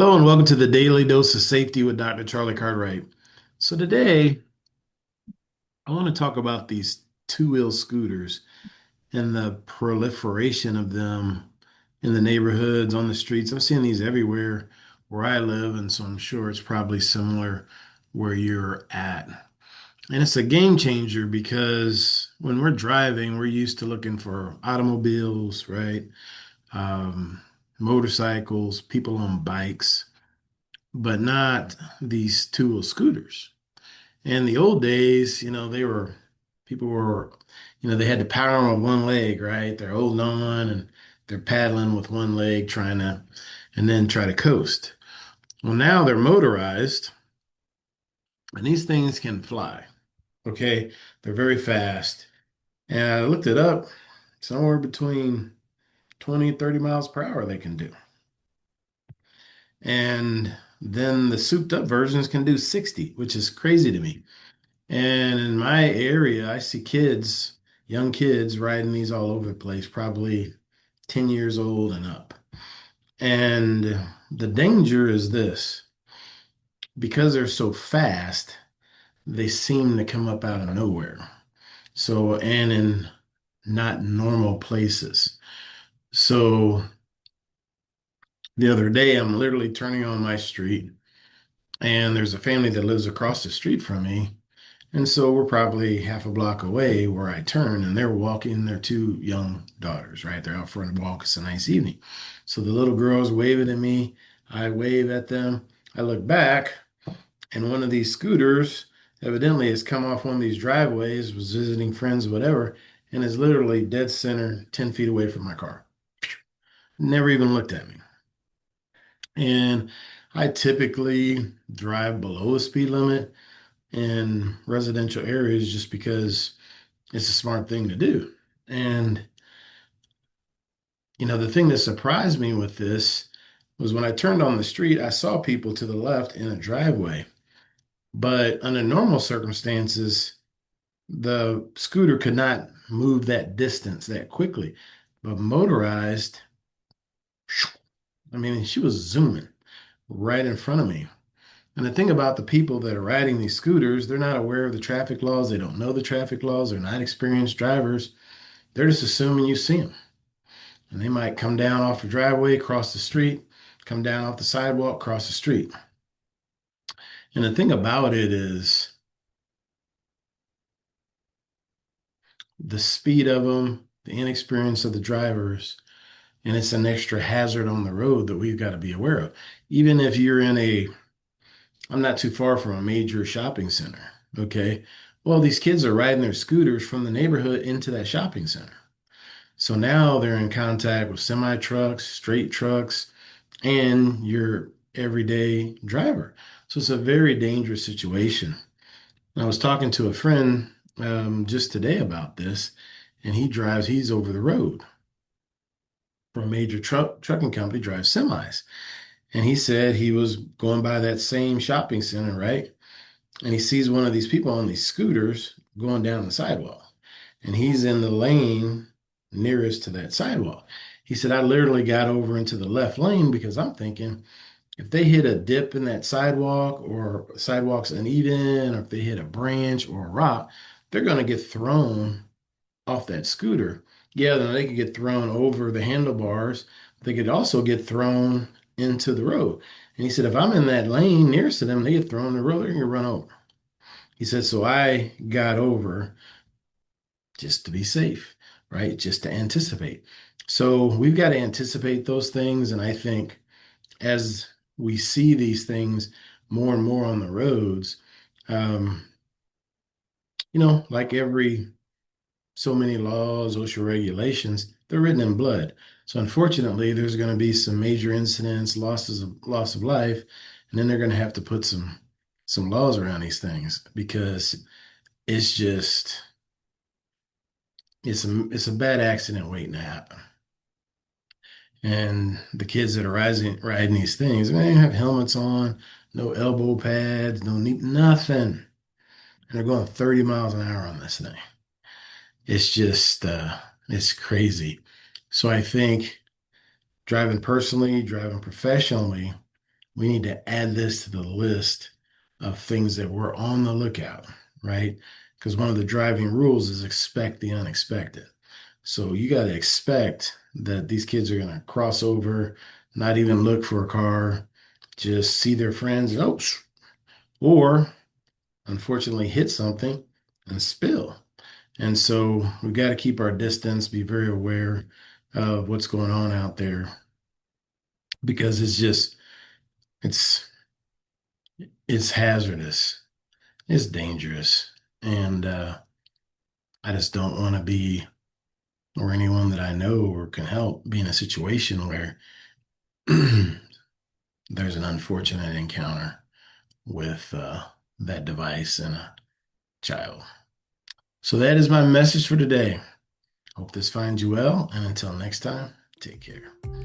Hello and welcome to the Daily Dose of Safety with Dr. Charlie Cartwright. So today I want to talk about these two-wheel scooters and the proliferation of them in the neighborhoods, on the streets. I'm seeing these everywhere where I live, and so I'm sure it's probably similar where you're at. And it's a game changer because when we're driving, we're used to looking for automobiles, right? Um, Motorcycles, people on bikes, but not these two-wheel scooters. In the old days, people were, they had to power on with one leg, right? They're holding on and they're paddling with one leg, and then try to coast. Well, now they're motorized and these things can fly. Okay. They're very fast. And I looked it up, somewhere between 20 and 30 miles per hour they can do. And then the souped up versions can do 60, which is crazy to me. And in my area, I see kids, young kids riding these all over the place, probably 10 years old and up. And the danger is this, because they're so fast, they seem to come up out of nowhere. So, and in not normal places. So the other day, I'm literally turning on my street, and there's a family that lives across the street from me. And so we're probably half a block away where I turn, and they're walking their two young daughters, right? They're out for a walk. It's a nice evening. So the little girl's waving at me. I wave at them. I look back, and one of these scooters evidently has come off one of these driveways, was visiting friends, whatever, and is literally dead center, 10 feet away from my car. Never even looked at me. And I typically drive below the speed limit in residential areas just because it's a smart thing to do. And, the thing that surprised me with this was when I turned on the street, I saw people to the left in a driveway. But under normal circumstances, the scooter could not move that distance that quickly. But motorized, I mean, she was zooming right in front of me. And the thing about the people that are riding these scooters, they're not aware of the traffic laws. They don't know the traffic laws. They're not experienced drivers. They're just assuming you see them. And they might come down off the driveway, cross the street, come down off the sidewalk, cross the street. And the thing about it is the speed of them, the inexperience of the drivers, and it's an extra hazard on the road that we've got to be aware of. Even if you're I'm not too far from a major shopping center, okay? Well, these kids are riding their scooters from the neighborhood into that shopping center. So now they're in contact with semi trucks, straight trucks, and your everyday driver. So it's a very dangerous situation. I was talking to a friend just today about this, and he's over the road for a major trucking company, drives semis. And he said he was going by that same shopping center, right? And he sees one of these people on these scooters going down the sidewalk. And he's in the lane nearest to that sidewalk. He said, I literally got over into the left lane because I'm thinking, if they hit a dip in that sidewalk or sidewalk's uneven, or if they hit a branch or a rock, they're going to get thrown off that scooter. Yeah, then they could get thrown over the handlebars. They could also get thrown into the road. And he said, if I'm in that lane nearest to them, they get thrown in the road, they're going to run over. He said, so I got over just to be safe, right? Just to anticipate. So we've got to anticipate those things. And I think as we see these things more and more on the roads, um, like every so many laws, OSHA regulations, they're written in blood. So unfortunately, there's going to be some major incidents, loss of life, and then they're going to have to put some laws around these things because it's just it's a bad accident waiting to happen. And the kids that are riding these things, they don't have helmets on, no elbow pads, no need, nothing. And they're going 30 miles an hour on this thing. It's just, it's crazy. So I think driving personally, driving professionally, we need to add this to the list of things that we're on the lookout, right? Because one of the driving rules is expect the unexpected. So you got to expect that these kids are going to cross over, not even look for a car, just see their friends, and, oh, or unfortunately hit something and spill. And so we've got to keep our distance, be very aware of what's going on out there because it's it's hazardous, it's dangerous, and I just don't want to be, or anyone that I know or can help, be in a situation where there's an unfortunate encounter with that device and a child. So that is my message for today. Hope this finds you well, and until next time, take care.